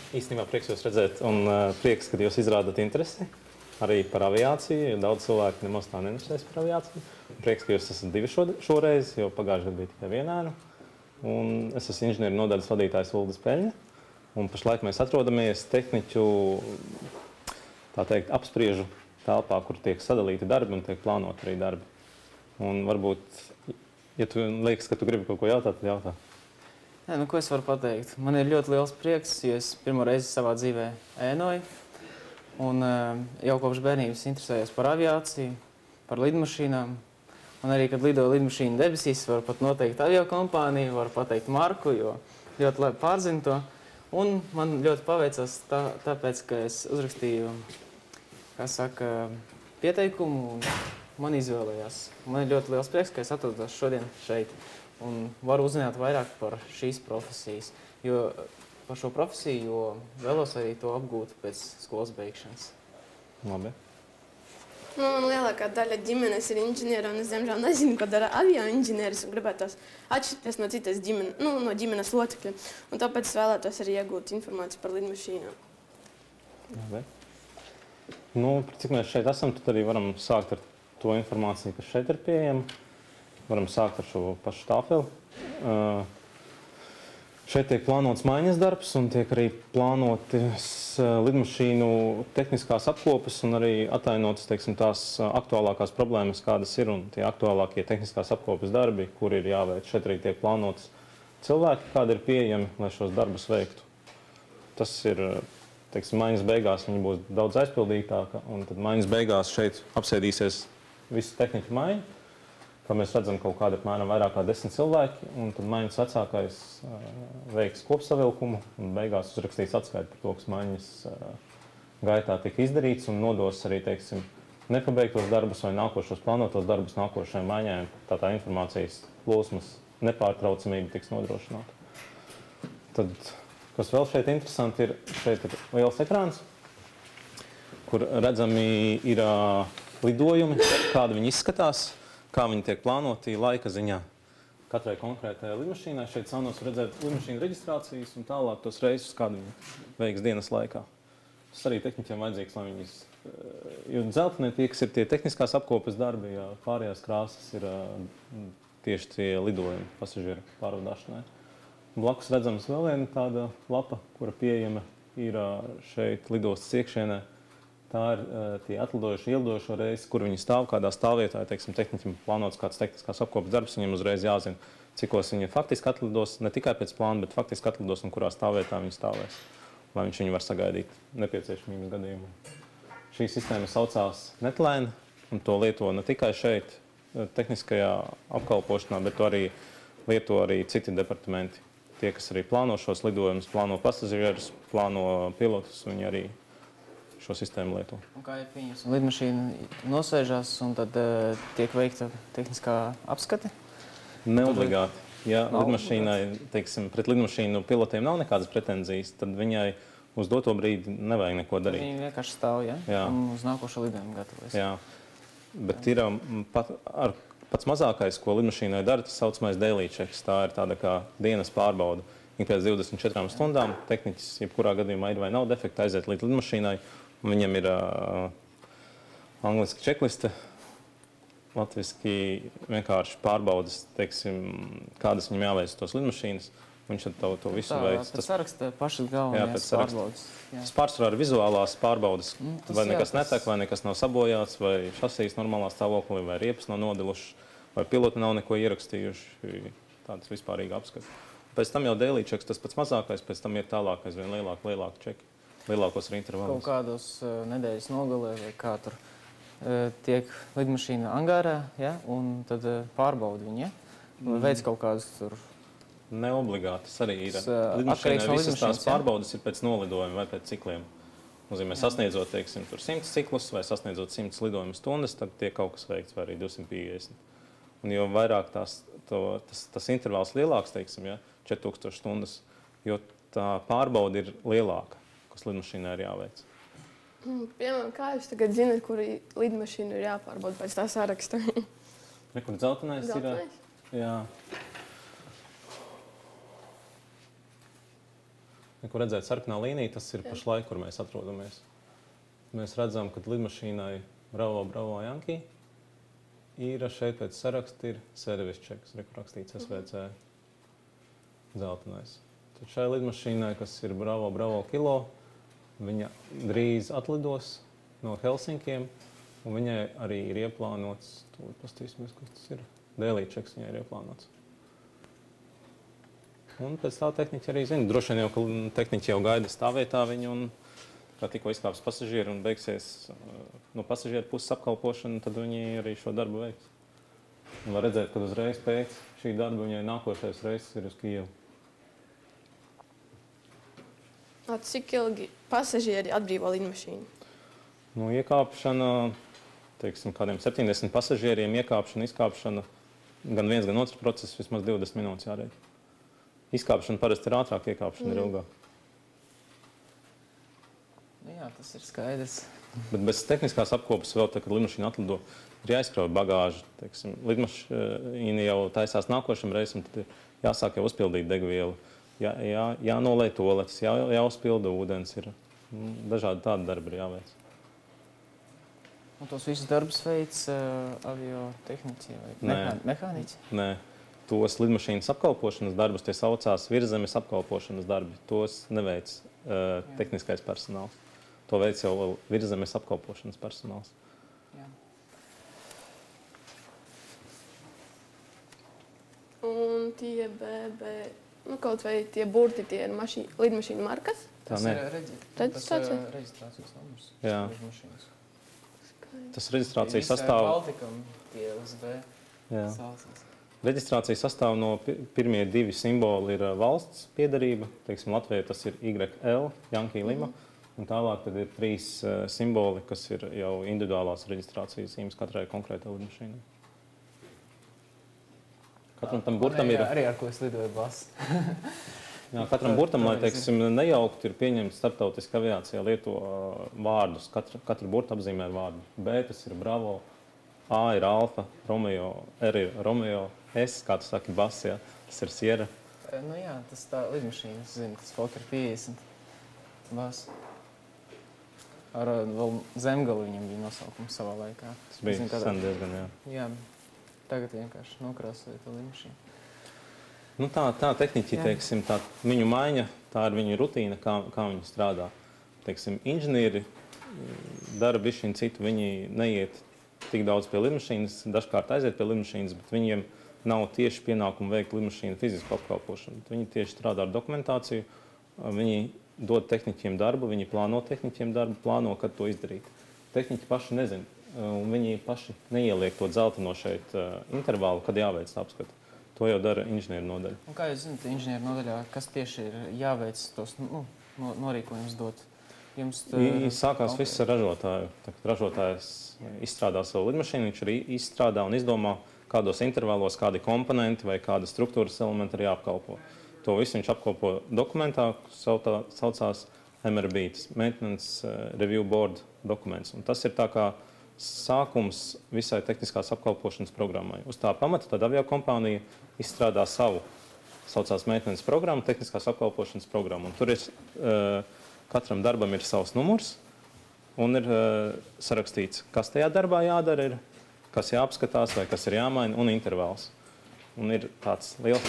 Īstenībā prieks jūs redzēt un prieks, ka jūs izrādat interesi arī par aviāciju. Daudz cilvēku nemaz tā neinteresēs par aviāciju. Prieks, ka jūs esat divi šoreiz, jo pagājušajā gadā bija tikai vienēnu. Un es esmu inženieru nodaļas vadītājs Uldis Peļņa. Un pašlaik mēs atrodamies tehniķu, tā teikt, apspriežu telpā, kur tiek sadalīti darbi un tiek plānot arī darbi. Un varbūt, ja tu liekas, ka tu gribi kaut ko jautāt, tad jautā. Ko es varu pateikt? Man ir ļoti liels prieks, jo es pirmo reizi savā dzīvē ēnoju. Un jau kopš bērnības interesējos par aviāciju, par lidmašīnām. Un arī, kad lidoju lidmašīnu debesīs, varu pat noteikt aviokompāniju, varu pateikt marku, jo ļoti labi pārzinu to. Un man ļoti paveicās tāpēc, ka es uzrakstīju, pieteikumu un man izvēlējās. Man ir ļoti liels prieks, ka es atrodos šodien šeit. Un varu uzzināt vairāk par šīs profesijas, par šo profesiju, jo vēlos arī to apgūt pēc skolas beigšanas. Labi. Man lielākā daļa ģimenes ir inženieri, un es diemžēl nezinu, ko dara avio inženieris, un gribētos atšķirties no citas no ģimenes locekļa. Un tāpēc es vēlētos arī iegūt informāciju par lidmašīnām. Labi. Cik mēs šeit esam, tad arī varam sākt ar to informāciju, kas šeit ir pieejama. Varam sākt ar šo pašu tāfeli. Šeit tiek plānots maiņas darbs un tiek arī plānotas lidmašīnu tehniskās apkopes un arī atainotas, teiksim, tās aktuālākās problēmas, kādas ir, un tie aktuālākie tehniskās apkopes darbi, kur ir jāveic. Šeit arī tiek plānotas cilvēki, kādi ir pieejami, lai šos darbus veiktu. Tas ir, teiksim, maiņas beigās viņi būs daudz aizpildītāka, un tad maiņas beigās šeit apsēdīsies visu tehniku maiņu. Kā mēs redzam, kaut kāda apmēram vairāk kā 10 cilvēki, un tad maiņas vecākais veiks kopsavilkumu, un beigās uzrakstīs atskaiti par to, kas maiņas gaitā tika izdarīts, un nodos arī, teiksim, nepabeigtos darbus vai nākošos plānotos darbus nākošajai maiņai, tā informācijas plūsmas nepārtraucamība tiks nodrošināta. Tad, kas vēl šeit interesanti ir, šeit ir liels ekrāns, kur redzami ir lidojumi, kādi viņi izskatās, kā viņi tiek plānoti laika ziņā. Katrai konkrētajai lidmašīnai šeit saunos redzēt lidmašīnu reģistrācijas un tālāk tos reisus, kādu viņi veiks dienas laikā. Tas arī tehniķiem vajadzīgs, lai viņas, jo dzeltenē tie, kas ir tie tehniskās apkopes darbi, ja pārējās krāsas ir tieši tie lidojumi pasažieru pārvadāšanai. Blakus redzams vēl viena tāda lapa, kura pieejama ir šeit lidostas iekšienē. Tā ir tie atlidojuši, ielidojušo reizi, kur viņi stāv, kādā stāvvietā, teiksim, tehniķim plānots kāds tehniskās apkopes darbs, viņiem uzreiz jāzina, cikos viņi faktiski atlidos, ne tikai pēc plāna, bet faktiski atlidos un kurā stāvvietā viņi stāvēs, lai viņš viņu var sagaidīt nepieciešamības gadījumā. Šī sistēma saucās Netlēna, un to lieto ne tikai šeit, tehniskajā apkalpošanā, bet to arī lieto arī citi departamenti. Tie, kas arī plāno šos lidojumus, plāno pasažierus, plāno pilotus, viņi arī šo sistēmu lieto. Un kā ir pieņemsim, lidmašīna nosēžās un tad tiek veikta tehniskā apskate? Neobligāti. Ja lidmašīnai, teiksim, pret lidmašīnu pilotiem nav nekādas pretenzijas, tad viņai uz doto brīdi nevajag neko darīt. Viņi vienkārši stāv, ja? Jā. Un uz nākošo lidojumu gatavojas. Jā. Bet ir pats mazākais, ko lidmašīnai dara, tas saucamais daily checks. Tā ir tāda kā dienas pārbauda. Ik pēc 24 stundām tehniķis, jebkurā gadījumā ir vai nav defekta, aiziet līdz lidmašīnai. Viņam ir angliski čekliste, latviski vienkārši pārbaudas, teiksim, kādas viņam jāveic tos lidmašīnas. Viņš to visu veic. Pēc saraksta pašas galvenās pārbaudas. Tas pārsvarā ir vizuālās pārbaudas, vai nekas netek, vai nekas nav sabojāts, vai šasijas normālā stāvoklī, vai riepas nav nodilušas, vai piloti nav neko ierakstījuši. Tādas vispārīga apskata. Pēc tam jau daily checks, tas pats mazākais, pēc tam ir tālāk aizvien lielāki čeki. Lielākos ir intervalos. Kaut kādos nedēļas nogalē vai kā tur tiek lidmašīna angārā, ja? Un tad pārbauda viņu, ja? Veic kaut kādus tur... Neobligāti, tas arī ir. Lidmašīnai visas tās pārbaudas ir pēc nolidojuma vai pēc cikliem. Nozīmē, sasniedzot, teiksim, tur 100 ciklus vai sasniedzot 100 lidojumu stundas, tad tiek kaut kas veikts, vai arī 250. Un jo vairāk tas intervāls lielāks, teiksim, ja, 4000 stundas, jo tā pārbauda ir lielāka, kas lidmašīnai ir jāveic. Piemēram, kā jūs tagad zināt, kuri lidmašīnu ir jāpārbauda pēc tā saraksta? Kur dzeltenais ir? Jā. Kur redzēt sarkanā līnija, tas ir pašlaik, kur mēs atrodamies. Mēs redzam, ka lidmašīnai Bravo Yankee ir šeit pēc saraksta ir service checks, kur rakstīts SVC dzeltenais. Tad šai lidmašīnai, kas ir Bravo Kilo, viņa drīz atlidos no Helsinkiem, un viņai arī ir ieplānots, pastīsimies, kas tas ir, daily checks viņai ir ieplānots. Un pēc tā tehniķi arī zina. Droši vien jau, ka tehniķi jau gaida stāvvietā viņu, un kā tikko izkāps pasažieri un beigsies no pasažieru puses apkalpošana, tad viņi arī šo darbu veiks. Un var redzēt, ka uzreiz pēc šī darba viņai nākošais reizes ir uz Kijevu. Cik ilgi pasažieri atbrīvo lidmašīnu? Nu, iekāpšana, teiksim, kādiem 70 pasažieriem iekāpšana, izkāpšana, gan viens, gan otrs process, vismaz 20 minūtes jārēķina. Izkāpšana parasti ir ātrāk, iekāpšana ir ilgāk. Nu jā, tas ir skaidrs. Bet bez tehniskās apkopes vēl, kad lidmašīna atlido, ir jāizkrauj bagāžu. Teiksim, lidmašīna jau taisās nākošam reisam, tad ir jāsāk jau uzpildīt degvielu, jānolej toaletes, jāuzpilda ūdens, ir dažādi tādi darbi ir jāveic. Un tos visus darbus veic aviotehniķi vai mehāniķi? Nē. Tos lidmašīnas apkalpošanas darbus, tie saucās virszemes apkalpošanas darbi. Tos neveic tehniskais personāls. To veic jau virszemes apkalpošanas personāls. Jā. Un tie kaut vai tie burti, tie ir lidmašīnu markas? Tas ir reģistrācijas numurs. Jā. Tas reģistrācijas sastāv... Baltikam tie USB saucās. Reģistrācija sastāv no pirmie divi simboli ir valsts piedarība. Teiksim, Latvijā tas ir YL, Yankee Lima. Un tālāk tad ir 3 simboli, kas ir jau individuālās reģistrācijas zīmes katrai konkrētai lidmašīnai. Katram tam burtam ir... Arī ar ko es lidoju bas. Jā, katram burtam, lai, teiksim, nejaukt, ir pieņemts starptautiska aviācijā lieto vārdus. Katru burtu apzīmē ar vārdu. B tas ir Bravo, A ir Alfa, Romeo, R ir Romeo, S, kā tu saki, Bas, jā, tas ir Sierra. Nu jā, tas tā lidmašīna, es zinu, tas Fokker 50 Bas. Ar vēl Zemgali viņam bija nosaukums savā laikā. Tas bija sen diezgan, jā. Jā, tagad vienkārši nokrāsoja to lidmašīnu. Nu tā tehniķi, teiksim, tā viņu maiņa, tā ir viņu rutīna, kā viņi strādā. Teiksim, inženieri dara bišķiņ citu, viņi neiet tik daudz pie lidmašīnas, dažkārt aiziet pie lidmašīnas, bet viņiem nav tieši pienākumu veikt lidmašīnu fizisku apkalpošanu. Viņi tieši strādā ar dokumentāciju, viņi dod tehniķiem darbu, viņi plāno tehniķiem darbu, plāno, kad to izdarīt. Tehniķi paši nezin, un viņi paši neieliek to dzelteno šeit intervālu, kad jāveic apskatu. To jau dara inženieru nodaļa. Un kā jūs zināt, inženieru nodaļā, kas tieši ir jāveic tos norīkojumus dot? Sākās viss ar ražotāju. Ražotājs izstrādā savu lidmašīnu, viņš arī izstrādā un izdomā, kādos intervālos, kādi komponenti vai kāda struktūras elementi ir jāapkalpo. To visu viņš apkalpo dokumentā, saucās MRB, Maintenance Review Board dokuments. Un tas ir tā kā sākums visai tehniskās apkalpošanas programmai. Uz tā pamata tad aviokompānija izstrādā savu, saucās maintenance programmu, tehniskās apkalpošanas programmu. Un tur ir, katram darbam ir savs numurs un ir sarakstīts, kas tajā darbā jādara ir, kas jāapskatās vai kas ir jāmaina un intervāls. Un ir tāds liels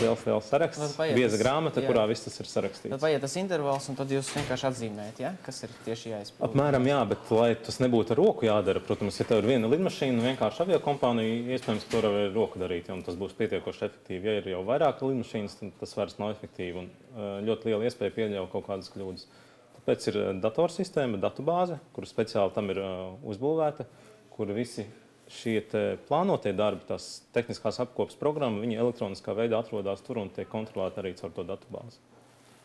saraksts, bieza grāmata, kurā viss tas ir sarakstīts. Tad paiet tas intervāls, un tad jūs vienkārši atzīmējat, ja? Kas ir tieši jāizpilda? Apmēram jā, bet lai tas nebūtu ar roku jādara, protams, ja tev ir viena lidmašīna, vienkārši aviokompānija, iespējams, ka to var ar roku darīt, un tas būs pietiekoši efektīvi. Ja ir jau vairāk lidmašīnas, tad tas vairs nav efektīvi, un ļoti liela iespēja pieļauj kaut kādas kļūdas. Tāpēc ir datorsistēma, datubāze, kur speciāli tam ir uzbūvēta, kur visi šie plānotie darbi, tās tehniskās apkopas programma, viņi elektroniskā veidā atrodas tur un tiek kontrolēti arī caur to datubāzi.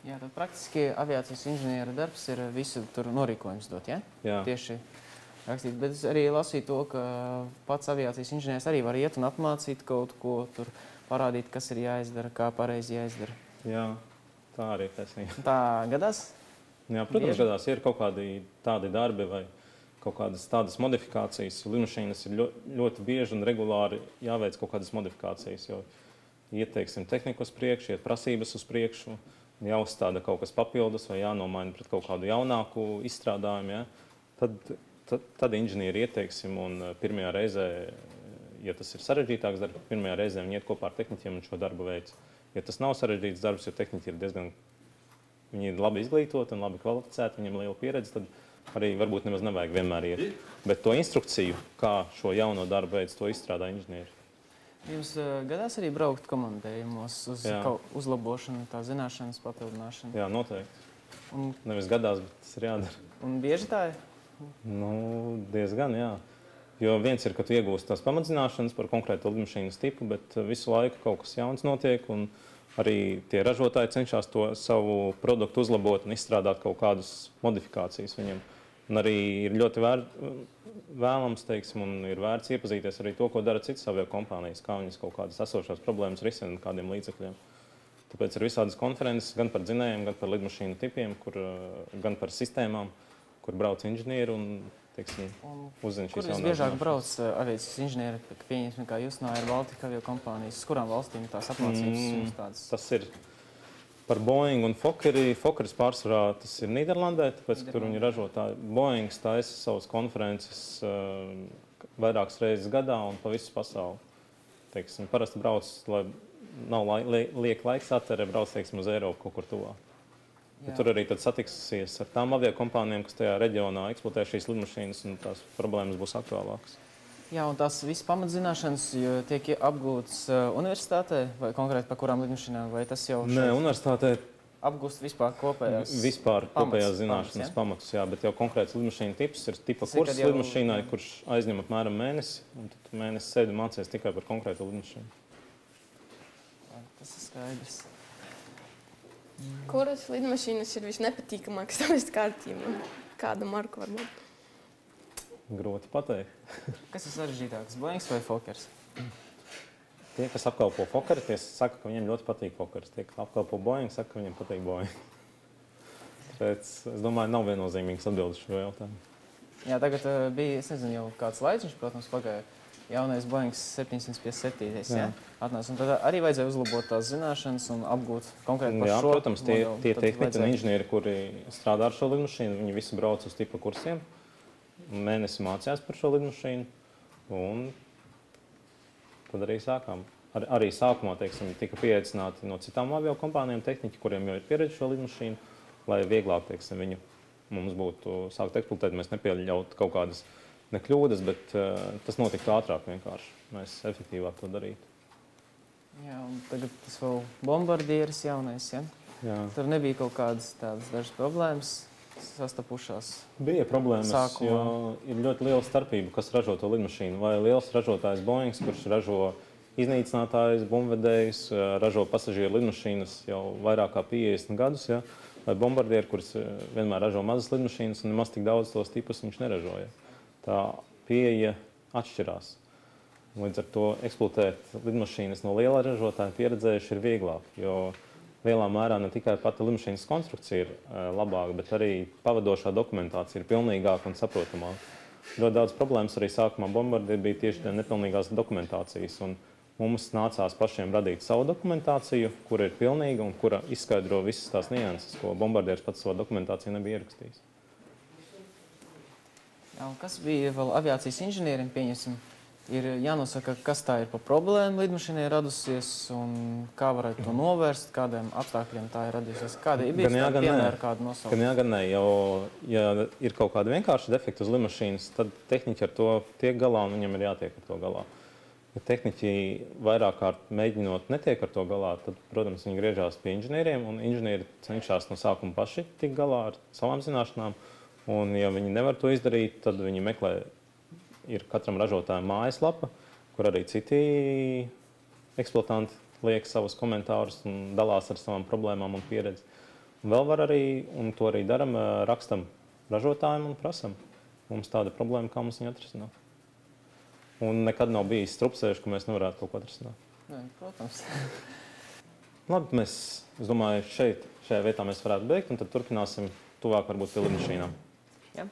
Jā, tad praktiski aviācijas inženiera darbs ir visu tur norīkojums dot, ja? Jā. Tieši rakstīt, bet es arī lasīju to, ka pats aviācijas inženieris arī var iet un apmācīt kaut ko, tur parādīt, kas ir jāizdara, kā pareizi jāizdara. Jā, tā arī taisnība. Tā gadās? Jā, protams, gadās, ja ir kaut kādi tādi darbi vai kaut kādas tādas modifikācijas. Lidmašīnas ir ļoti bieži un regulāri jāveic kaut kādas modifikācijas, jo iet, teiksim, tehniku uz priekšu, iet prasības uz priekšu, jāuzstāda kaut kas papildus vai jānomaina pret kaut kādu jaunāku izstrādājumu, ja? Tad inženieri ieteiksim un pirmajā reizē, ja tas ir sarežģītāks darbs, pirmajā reizē viņi iet kopā ar tehniķiem un šo darbu veids. Ja tas nav sarežģīts darbs, jo tehniķi ir diezgan viņi ir labi izglītoti un labi kvalificēti, viņiem liela pieredze, tad arī varbūt nemaz nevajag vienmēr iet. Bet to instrukciju, kā šo jauno darbu veids, to izstrādā inženieri. Jums gadās arī braukt komandējumos uz uzlabošanu, tā zināšanas papildināšanu? Jā, noteikti. Un, nevis gadās, bet tas ir jādara. Un bieži tā ir? Nu, diezgan, jā. Jo viens ir, ka tu iegūsti tās pamatzināšanas par konkrētu lidmašīnas tipu, bet visu laiku kaut kas jauns notiek, un arī tie ražotāji cenšas to savu produktu uzlabot un izstrādāt kaut kādas modifikācijas viņam. Un arī ir ļoti vēlams, teiksim, un ir vērts iepazīties arī to, ko dara citas aviokompānijas, kā viņas kaut kādas esošās problēmas risina kādiem līdzekļiem. Tāpēc ir visādas konferences gan par dzinējiem, gan par lidmašīnu tipiem, gan par sistēmām, kur brauc inženieri un, teiksim, uzzina šīs jaunās. Kur visbiežāk brauc aviācijas inženieri, pieņemsim, kā jūs no Air Baltica aviokompānijas? Uz kurām valstīm tās apmācības jums tādas? Tas ir par Boeing un Fokkeri. Fokkeris pārsvarā tas ir Nīderlandē, tāpēc, ka tur viņi ražotāji. Boeings taisa savas konferences vairākas reizes gadā un pa visu pasauli. Teiksim, parasti brauc, lai nav liek laiks atterē, brauc, teiksim, uz Eiropu kaut kur tuvā. Tur arī tad satiksies ar tām aviokompānijām, kas tajā reģionā eksploatē šīs lidmašīnas, un tās problēmas būs aktuālākas. Jā, un tās visas pamatzināšanas tiek apgūtas universitātē vai konkrēti par kurām lidmašīnām, vai tas jau Nē, universitātē apgūst vispār kopējās zināšanas pamatus, jā, bet jau konkrēts lidmašīna tips ir tipa kurs lidmašīnai, kurš aizņem apmēram mēnesi, un tad mēnesi sēdi mācies tikai par konkrētu lidmašīnu. Tas ir skaidrs. Kuras lidmašīnas ir visnepatīkamākas savas kārtībām? Kāda marka varbūt? Grūti pateikt. Kas ir sarežģītāks, Boeings vai Fokkers? Tie, kas apkalpo Fokkeri, tie saka, ka viņiem ļoti patīk Fokkeris. Tie, kas apkalpo Boeing, saka, ka viņiem patīk Boeing. Tāpēc, es domāju, nav viennozīmīgs atbildes šo jautājumu. Jā, tagad bija, es nezinu, jau kāds laiciņš, protams, pagāja jaunais Boeing 757, ja? Atnāc, un tad arī vajadzēja uzlabot tās zināšanas un apgūt konkrēti par šo modeli. Protams, tie tehniķi un inženieri, kuri strādā ar šo lidmašīnu, viņi visi brauc uz tipa kursiem. Mēnesi mācījās par šo lidmašīnu, un tad arī sākām. Arī sākumā, teiksim, tika pieaicināti no citām aviokompānijām tehniķi, kuriem jau ir pieredze šo lidmašīnu, lai vieglāk, teiksim, viņu mums būtu sākt eksploatēt. Mēs nepieļautu kaut kādas nekļūdas, bet tas notiktu ātrāk vienkārši. Mēs efektīvāk to darītu. Jā, un tagad tas vēl bombardieris jaunais, ja? Jā. Tur nebija kaut kādas tādas dažas problēmas sastapušās. Bija problēmas, jo ir ļoti liela starpība, kas ražo to lidmašīnu. Vai liels ražotājs Boeings, kurš ražo iznīcinātājus, bumbvedējus, ražo pasažieru lidmašīnas jau vairāk kā 50 gadus, ja? Vai bombardieri, kurš vienmēr ražo mazas lidmašīnas un nemaz tik daudz tos tipus viņš neražoja. Tā pieeja atšķirās. Līdz ar to eksploatēt lidmašīnas no liela ražotāja pieredzējuši ir vieglāk, jo lielā mērā ne tikai pati lidmašīnas konstrukcija ir labāka, bet arī pavadošā dokumentācija ir pilnīgāka un saprotamāka. Ļoti daudz problēmas arī sākumā bombardieri bija tieši tie nepilnīgās dokumentācijas, un mums nācās pašiem radīt savu dokumentāciju, kura ir pilnīga un kura izskaidro visas tās nianses, ko bombardieris pats savā dokumentācijā nebija ierakstījis. Jā, un kas bija vēl aviācijas inženierim, pieņemsim, ir jānosaka, kas tā ir par problēmu lidmašīnai radusies un kā varētu to novērst, kādiem apstākļiem tā ir radusies. Kāda ir bijusi tāda piemēra, kādu nosaukt? Gan jā, gan nē. Jo, ja ir kaut kāda vienkārša defekta uz lidmašīnas, tad tehniķi ar to tiek galā un viņam ir jātiek ar to galā. Ja tehniķi vairāk kārt mēģinot netiek ar to galā, tad, protams, viņi griežās pie inženieriem un inženieri cenšas no sākuma paši tikt galā ar savām zināšanām. Un, ja viņi nevar to izdarīt, tad viņi meklē, ir katram ražotājam mājaslapa, kur arī citi eksploatanti liek savus komentārus un dalās ar savām problēmām un pieredzi. Un vēl var arī, un to arī daram, rakstam ražotājiem un prasam. Mums tāda problēma, kā mums viņu atrisināt. Un nekad nav bijis strupceļš, ka mēs nevarētu kaut ko atrisināt. Jā, protams. Labi, es domāju, šajā vietā mēs varētu beigt, un tad turpināsim tuvāk varbūt pie lidmašīnām. Ja.